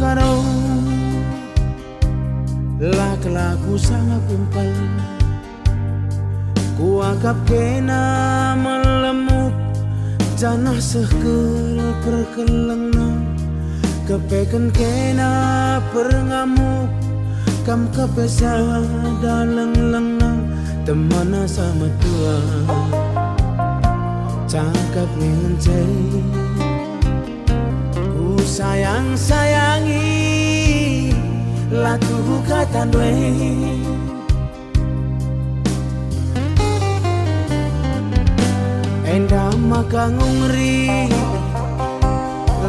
karo laku sangat kumpal, ku anggap kena melemuk janah sekel perkelengna, kepeken kena perngamuk kam kepesa dalang lengang temana sama tua cakap mencari ku sayangi latu kata dwe enda maka ngungri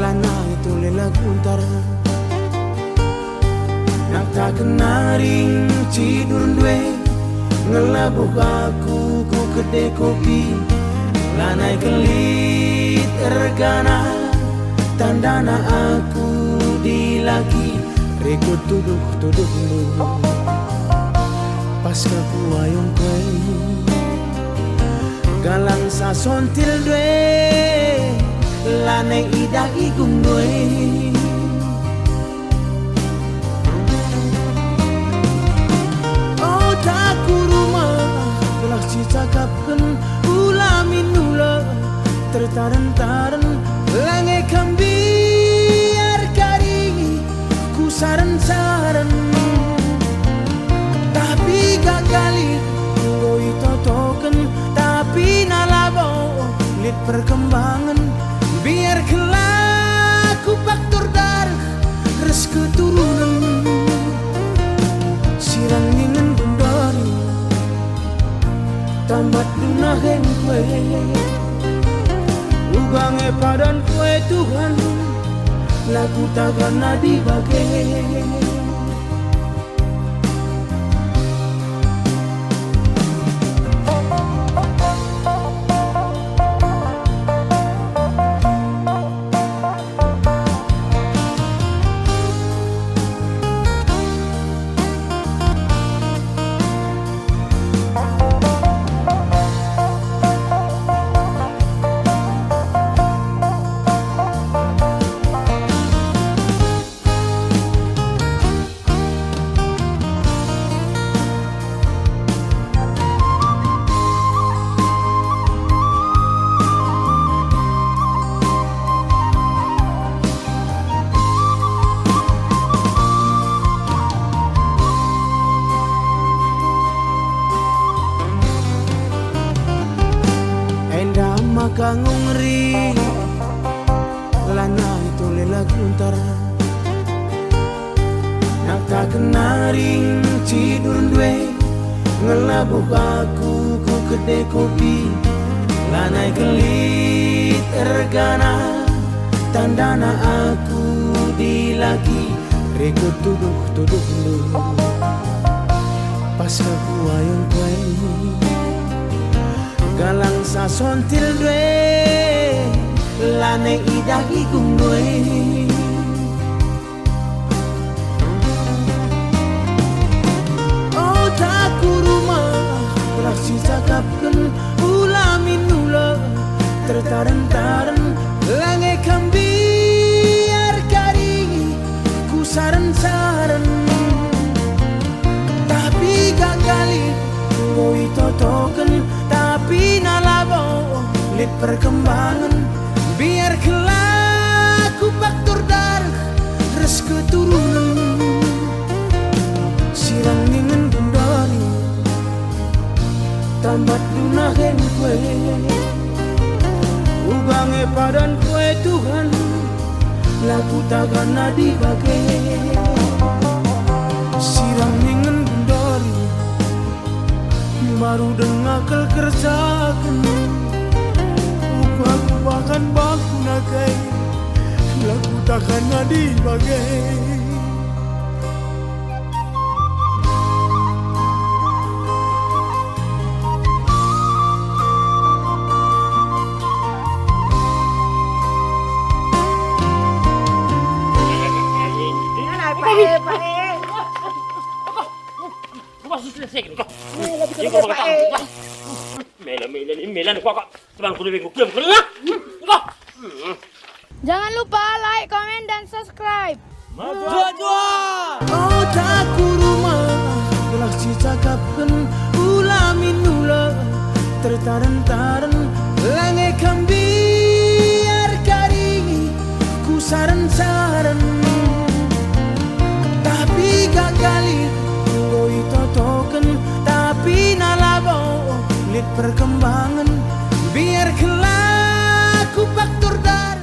lana itu lela guntar nak tak kenaring cidur dwe ngelabuh aku ku kedai kopi lanai kelit ergana tandana aku dilagi rekut tuduh lu pas kaku ayong kwe galang sasontil dwe lanai idah igung dwe oh taku rumah belah cicakapkan ulamin nula tertaran-taran langai kambiar kari ku saran-saran tapi gagali ngoi totoken tapi nalabo lit perkembangan biar kelaku faktor darah res keturunan sirang ingin bundari tamat dunahen kue ugange padan kue Tuhan lagu takkan nadi bagai maka ngungri lana itu lela guntar nak tak kenaring cidur dwe ngelabuh aku ku kedai kopi lanai kelit ergana tandana aku dilagi rekut tuduh lu pas aku ayong kue galang sasontil dwe lane idah igung dwe oh taku rumah belah cicakapkan ulamin nula tertaran-taran lange kambiar kari ku saran-saran tapi gagali ngoi totoken tapi nalabo lit perkembangan biar kelaku faktor darah res keturunan sirang ingin bundari tamat dunahen kue ugange padan kue Tuhan laku takkan nadi bagai sirang ingin bundari baru dengar kerjakan aku akan baku nagai lagu takkan nadi bagai Melan kok teman kudu bingung kiam kudu. Jangan lupa like, komen, dan subscribe. Jua. Oh taku rumah gelak cicakapkan ulamin nula tertaran-taran lange kambiar kari ku saran-saran tapi gagali ngoi totoken tapi nalabo lit perkembangan biar kelaku faktor dar.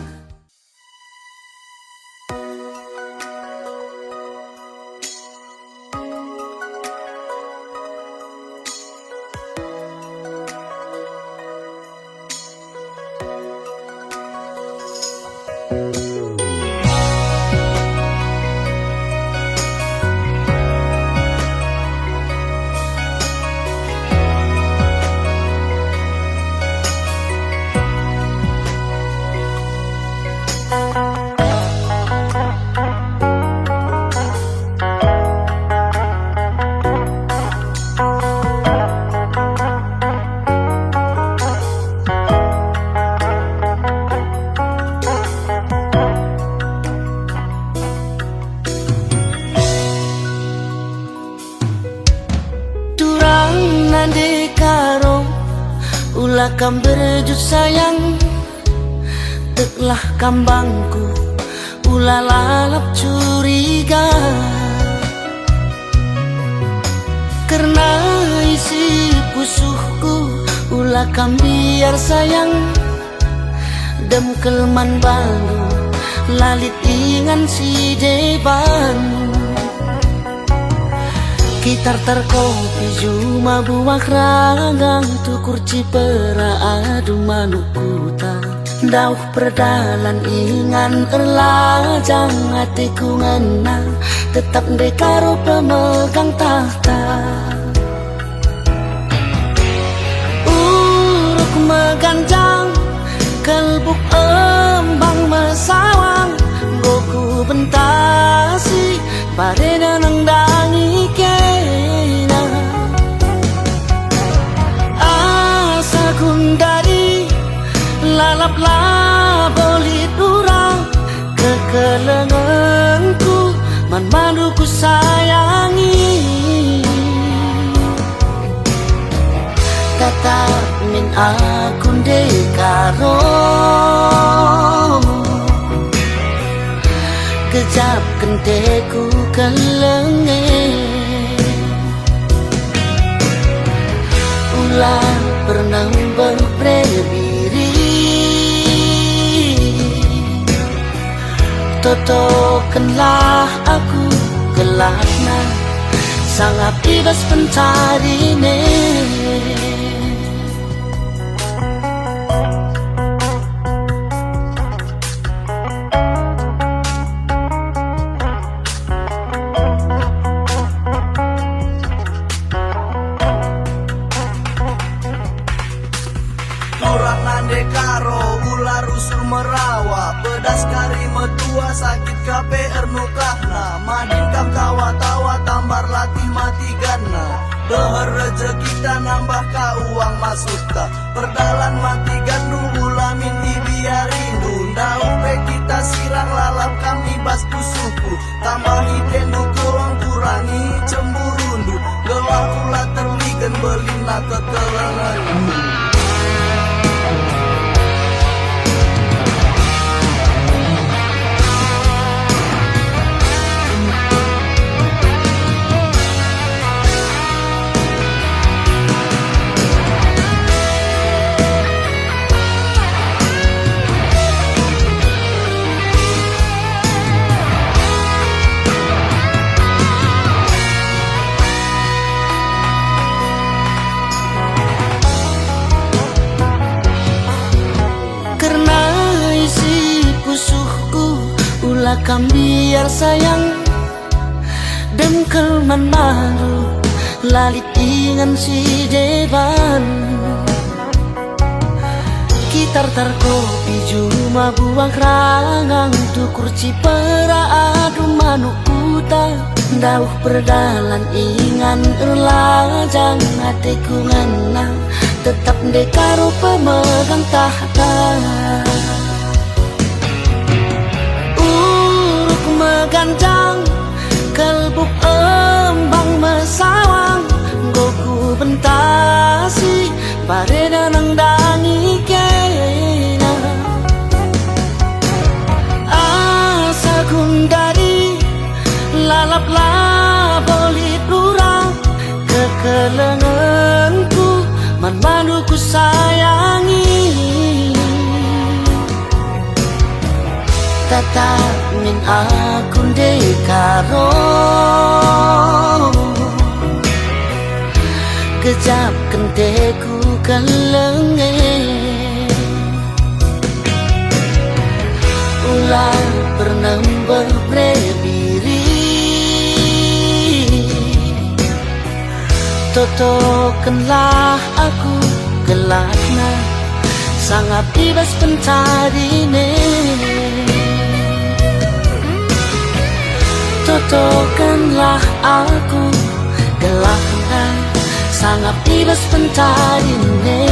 Ulah kam berjut sayang teklah kambangku ulah lalap curiga karena isi pusuhku ulah kam biar sayang dem kelman balu lalit ingan si deban Kitar terkopi cuma buah ragang tu kurci pera adu manukuta dauh perdalan ingan erlajang hatiku ngena tetap dekaro pemegang tahta uruk meganjang kelbuk embang mesawang goku bentasi pareda nangdangi kena asa kundari lalap labolit urang kekelenganku man manuku sayangi tatap min akun dekaro kejap kenteku kelenge ulah pernah berprebiri totokanlah aku gelakna sangat bebas pencari Dekaro ular usul merawa pedas kari metua sakit kape ernukahna madin kam tawa-tawa tambar latih mati gana doher rezeki kita nambah ka uang masukta perdalan mati gandu ulamin ibiar rindu daun pe kita sirang lalap kami bas pusuku tambahi tendu kurang kurangi cemburundu gelah ulah terligen belina kekelengan Kam biar sayang dem kelman malu lalit ingan si deban kitar tarkopi cuma buang rangang tu kurci pera adu manukuta dauh perdalan ingan erlajang hatiku ngena tetap dekaro pemegang tahta ganjang sayangi, tatap min aku dekaro, kejap kenteku kelenge, ulang bernember brebiri, totokanlah aku gelakna, sangat bebas pencarine. Totokanlah aku gelakna, sangat bebas pencarine.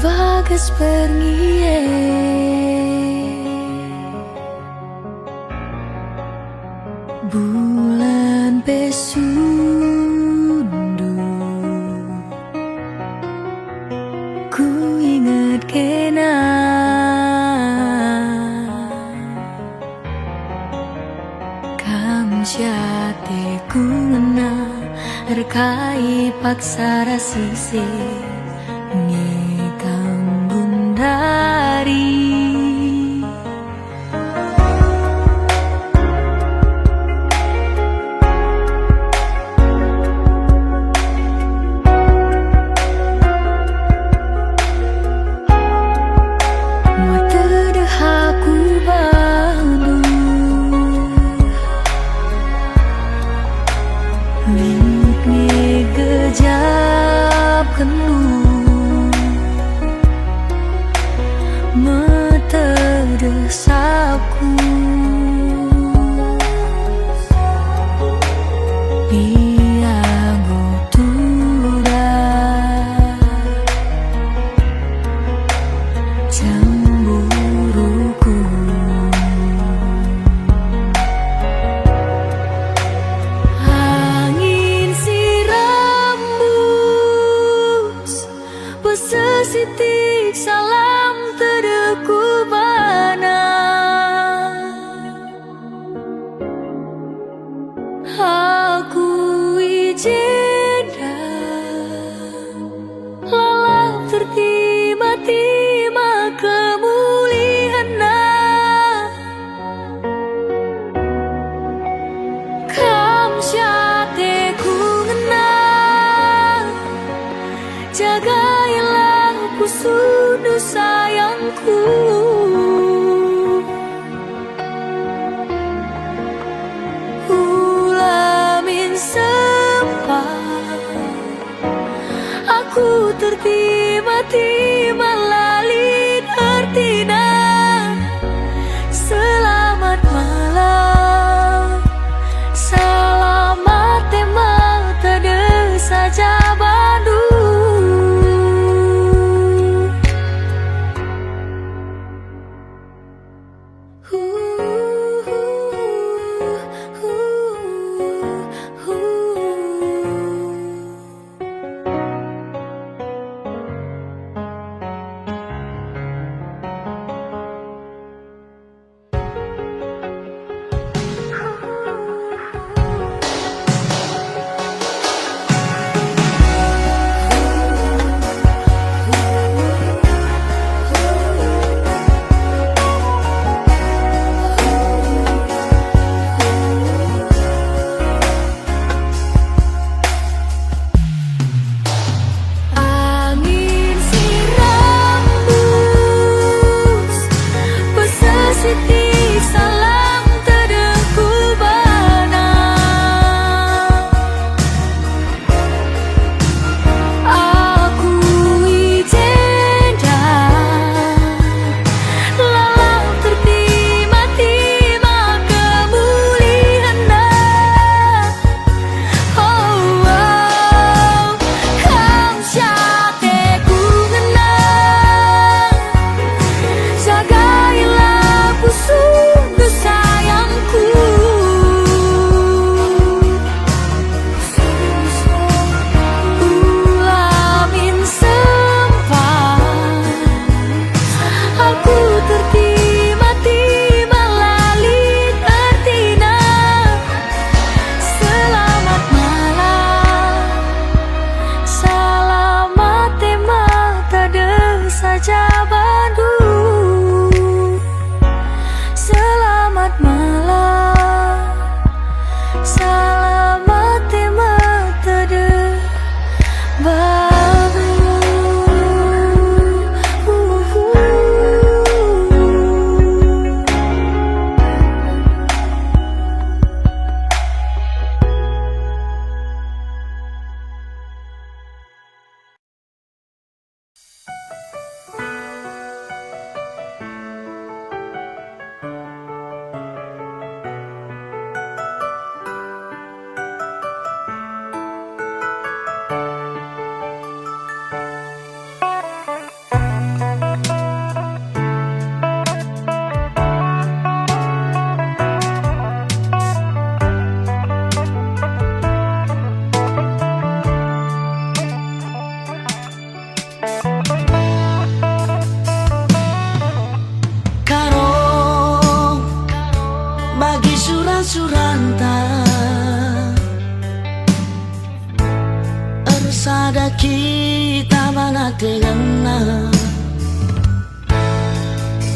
Bagas pergie bulan pesundu, ku ingat kena kam syate ku ngena rekai paksa rasise dari mata dehaku bandu lingkne gejap kendu meterdesaku, piago tuda cemburuku, angin sirambus pesesitik salam terdeku. Aku izinkan lalang tertima-tima kemuliaanna, kam syate ku ngena, jagailah pusudu sayangku. Aku tertima-tima lalin artina, selamat malam, selamat teman tade saja Bandung.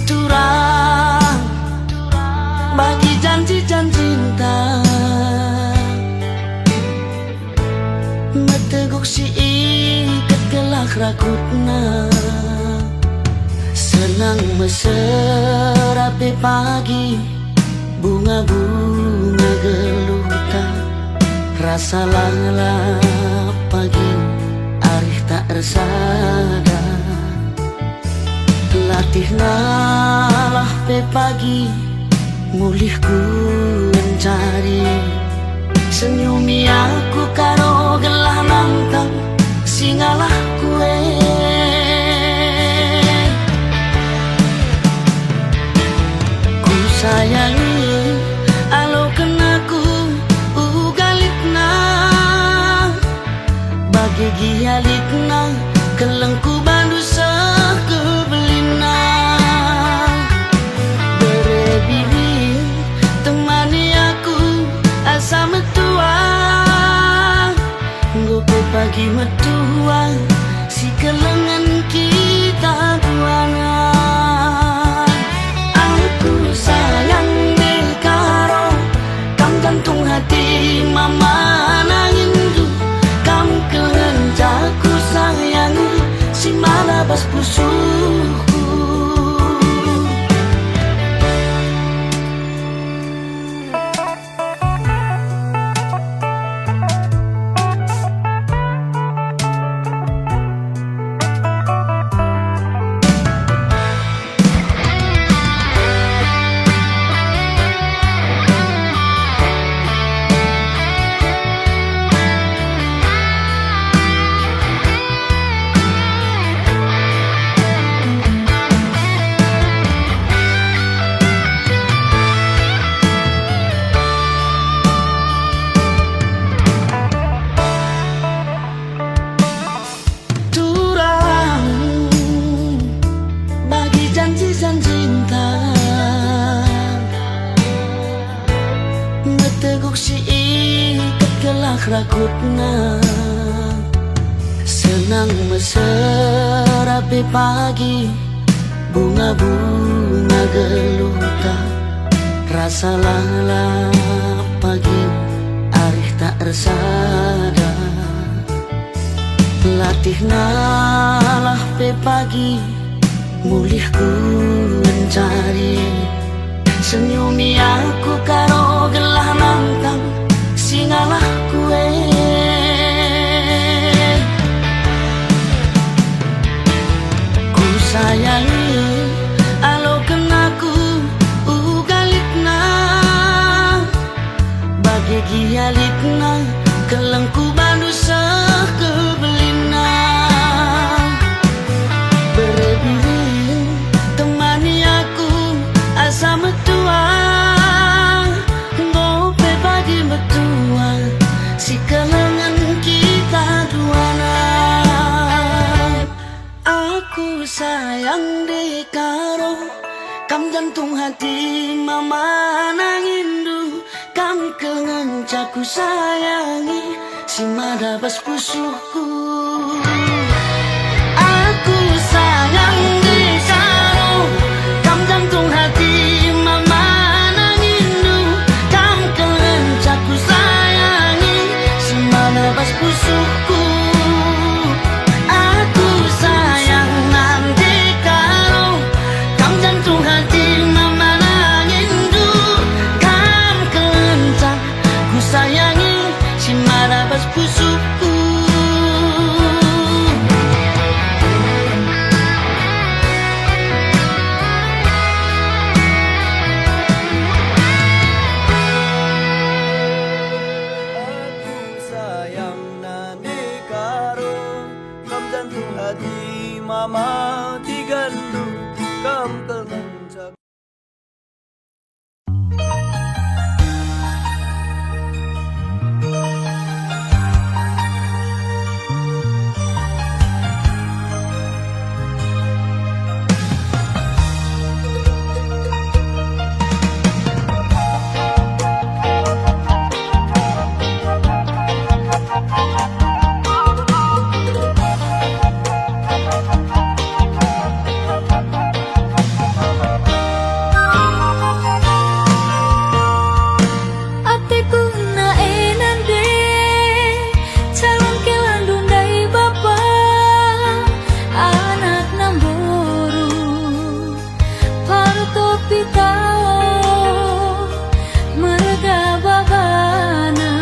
Turang bagi janji-janji cinta, meteguk si ikat gelak rakutna. Senang meserapi pagi, bunga-bunga geluta. Rasa lalap pagi, arih tak resada. Latih nalah pe pagi, mulih ku mencari. Senyumi aku karo gelah nangkang, singalah kue. Ku sayangi alo kenaku ugalitna, bagi gialitna kelengku bandu sekebelina. Berebibi temani aku asa metua, ngopo pagi metua si kelengan kita duana. Aku sayang dekaro kam jantung hati mama nangin du. Kam kelencaku sayangi si malabas pusuku. Cinta meteguk si ikat gelak rakutna. Senang meserapi pagi, bunga-bunga geluta. Rasa lalap pagi, arih tak resada. Latih nalah pe pagi, mulih ku mencari. Senyumi aku karo gelah nangkang, singalah kue. Ku sayangi alo kenaku ugalitna, bagi gialitna kelengku bandu sekebelina. Berebiring temani aku asa metua, ngope pagi metua si kelengan kita duana. Aku sayang dekaro kam jantung hati mama nangindu. Kam kengencaku sayangi si madabas pusuku. Aku sayang dekaro kam jantung hati mama nangindu. Kam kengencaku sayangi si madabas pusuku. Aku sayang nanti karo kam jantung hati mama nangindu. Kam kencang ku sayangi si marabas pusuku. pitao merga babana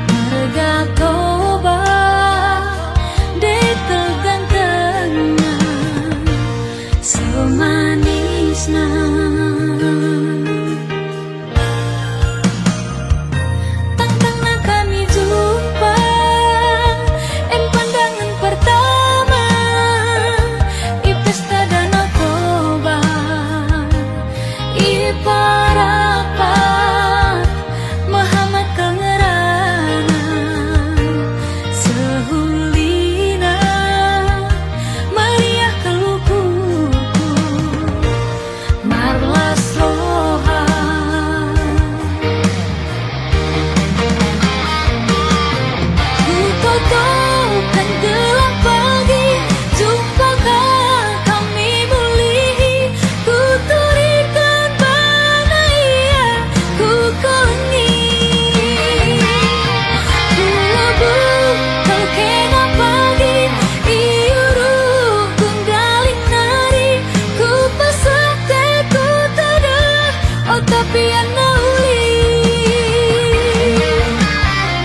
merga toba de tegantengna semanisna tantangna kami jumpa em pandangan pertama i pesta Danau Toba i parapat Muhammad Kangerana sehulina meriah kelukuku marlas roha ku totokkan gelap pagi jumpakah kami mulihi ku turikan bana ia ku kelengi ku labuk terkena pagi iuru gunggaling nari ku pasate ku tada oh tapi anauli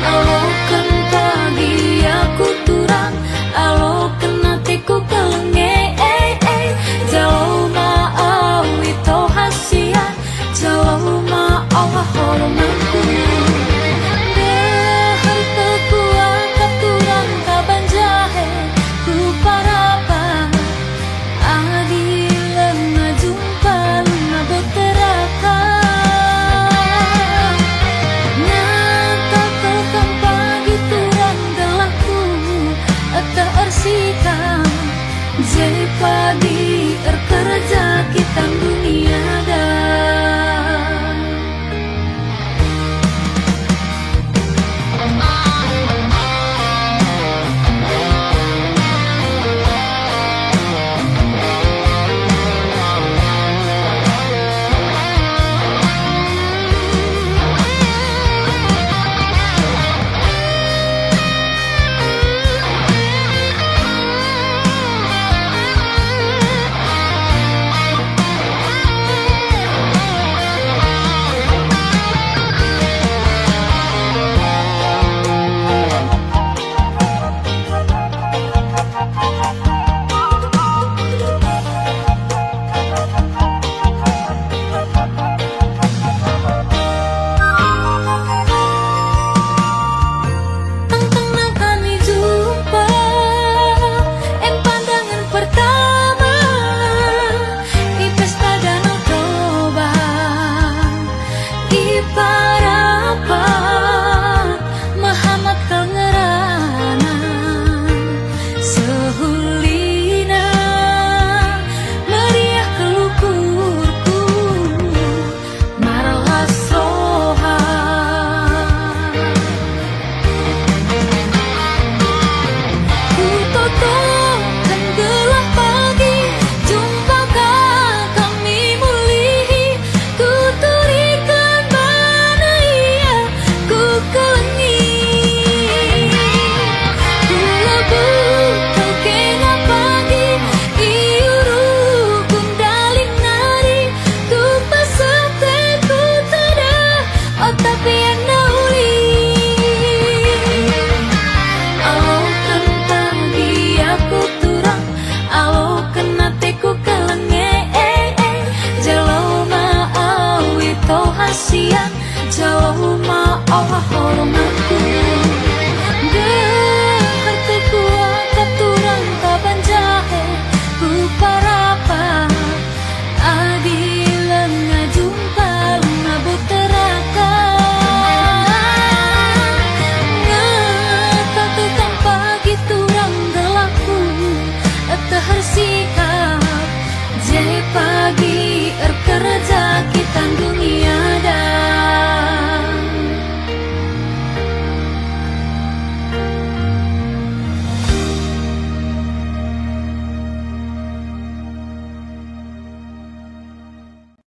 alokan pagi aku turang alokan hatiku kelenge jauh ma'awi to hasian jauh ma'awa hormatku dehar teku angkat turang kaban jahe ku parapan adilan ngajumpa luna beterakan nyata tekan pagi turang gelapku eta ersikam je pagi kerja kita dunia dah tantangna kami jumpa em pandangan pertama i pesta Danau Toba i parapat Muhammad Kangerana sehulina meriah kelukurku marlas roha ku totokkan gelap pagi jumpakah kami mulihi ku turikan bana ia ku kelengi ku labuk terkena pagi iuru gundaling nari ku pasate ku tada oh tapi anauli alokan pagi aku turang alokan hatiku kelenge jauh ma'awi to hasian jauh ma'awa hormat